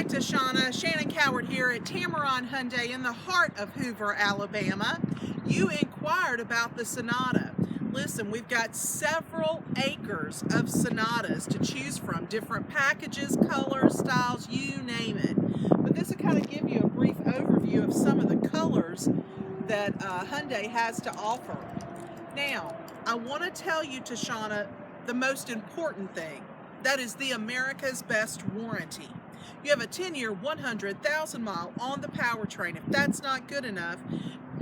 Tashauna. Shannon Coward here at Tameron Hyundai in the heart of Hoover, Alabama. You inquired about the Sonata. Listen, we've got several acres of Sonatas to choose from, different packages, colors, styles, you name it. But this will kind of give you a brief overview of some of the colors that Hyundai has to offer. Now, I want to tell you, Tashauna, the most important thing. That is the America's Best warranty. You have a 10-year, 100,000-mile on the powertrain. If that's not good enough,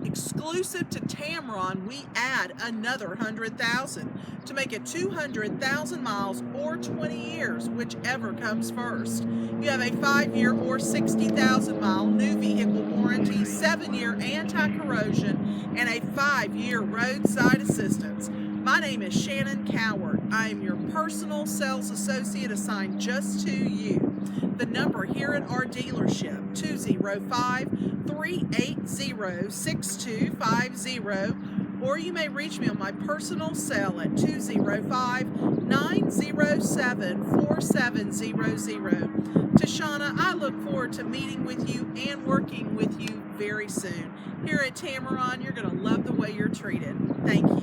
exclusive to Tameron, we add another 100,000 to make it 200,000 miles or 20 years, whichever comes first. You have a 5-year or 60,000-mile new vehicle warranty, 7-year anti-corrosion, and a 5-year roadside assistance. My name is Shannon Coward. I am your personal sales associate assigned just to you. The number here at our dealership, 205-380-6250, or you may reach me on my personal cell at 205-907-4700. Tashauna, I look forward to meeting with you and working with you very soon. Here at Tameron, you're going to love the way you're treated. Thank you.